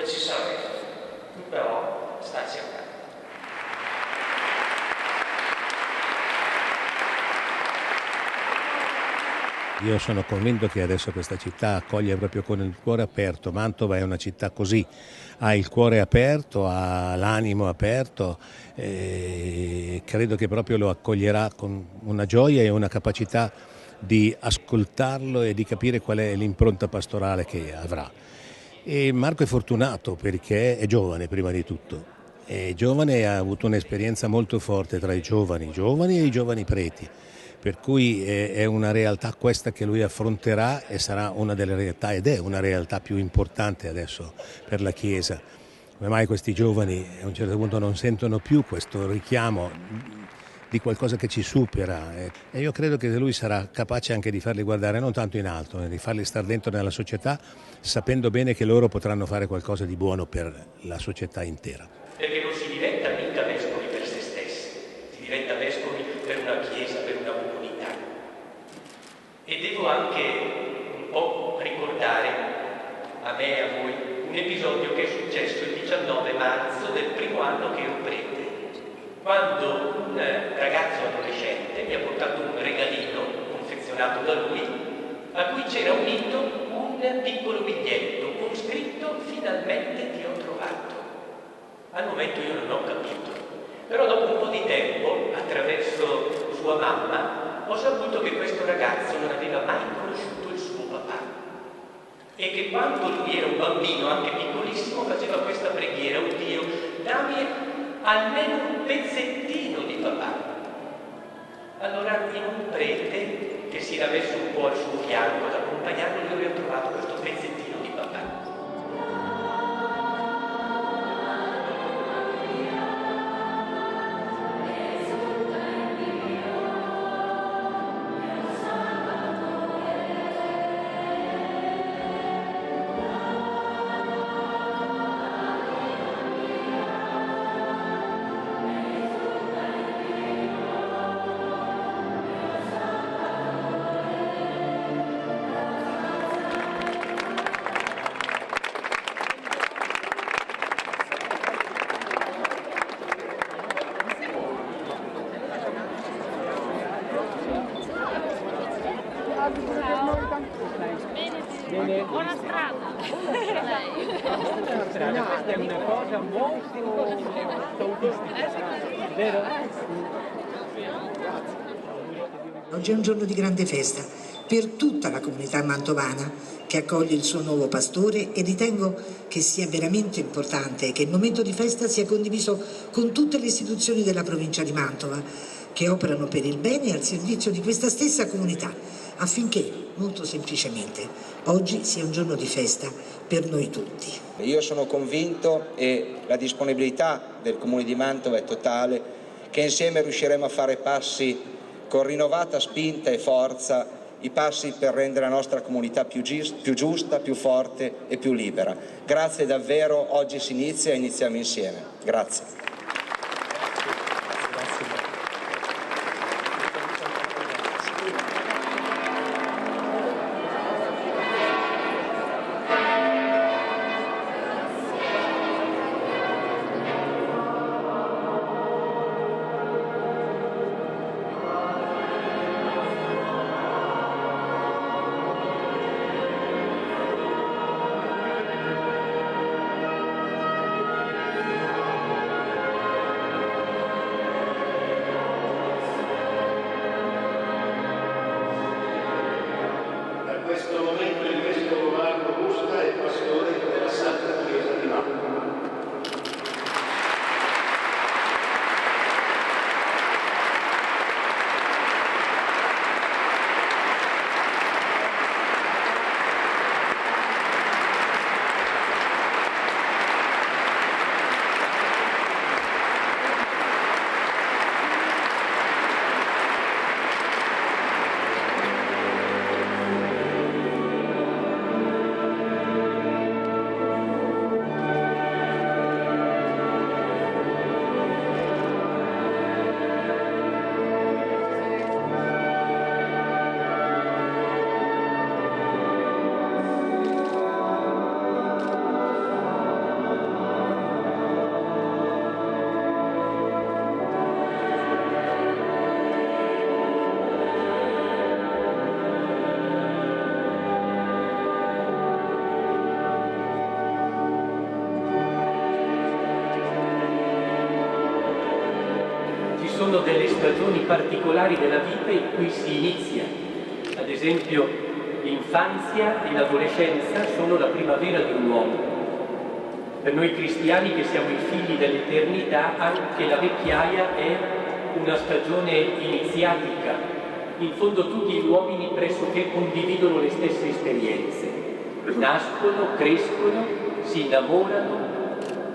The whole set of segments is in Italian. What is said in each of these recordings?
precisamente, però sta cercando. Io sono convinto che adesso questa città accoglie proprio con il cuore aperto. Mantova è una città così, ha il cuore aperto, ha l'animo aperto, e credo che proprio lo accoglierà con una gioia e una capacità di ascoltarlo e di capire qual è l'impronta pastorale che avrà. E Marco è fortunato perché è giovane prima di tutto. È giovane e ha avuto un'esperienza molto forte tra i giovani e i giovani preti. Per cui è una realtà questa che lui affronterà e sarà una delle realtà, ed è una realtà più importante adesso per la Chiesa. Come mai questi giovani a un certo punto non sentono più questo richiamo di qualcosa che ci supera, e io credo che lui sarà capace anche di farli guardare non tanto in alto, di farli stare dentro nella società, sapendo bene che loro potranno fare qualcosa di buono per la società intera. Perché non si diventa mica vescovi per se stessi, si diventa vescovi per una chiesa, per una comunità. E devo anche un po' ricordare a me e a voi un episodio che è successo il 19 marzo del primo anno che ero prete, quando un ragazzo adolescente mi ha portato un regalino confezionato da lui, a cui c'era unito un piccolo biglietto con scritto "Finalmente ti ho trovato". Al momento io non ho capito, però dopo un po' di tempo, attraverso sua mamma, ho saputo che questo ragazzo non aveva mai conosciuto il suo papà e che quando lui era un bambino, anche piccolissimo, faceva questa preghiera: "Oh Dio, dammi almeno un pezzettino di papà". Allora, in un prete che si era messo un po' al suo fianco ad accompagnarlo, io gli ho trovato questo pezzettino di papà. Buona strada. Questa è una cosa molto autistica, vero? Oggi è un giorno di grande festa per tutta la comunità mantovana che accoglie il suo nuovo pastore, e ritengo che sia veramente importante che il momento di festa sia condiviso con tutte le istituzioni della provincia di Mantova che operano per il bene e al servizio di questa stessa comunità, affinché, molto semplicemente, oggi sia un giorno di festa per noi tutti. Io sono convinto, e la disponibilità del Comune di Mantova è totale, che insieme riusciremo a fare passi con rinnovata spinta e forza, i passi per rendere la nostra comunità più giusta, più forte e più libera. Grazie davvero, oggi si inizia e iniziamo insieme. Grazie. sono delle stagioni particolari della vita in cui si inizia. Ad esempio, l'infanzia e l'adolescenza sono la primavera di un uomo. Per noi cristiani che siamo i figli dell'eternità, anche la vecchiaia è una stagione iniziatica. In fondo tutti gli uomini pressoché condividono le stesse esperienze. Nascono, crescono, si innamorano,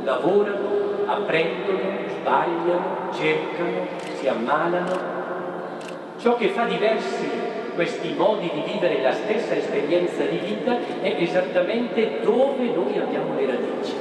lavorano, apprendono, sbagliano, cercano, si ammalano. Ciò che fa diversi questi modi di vivere la stessa esperienza di vita è esattamente dove noi abbiamo le radici.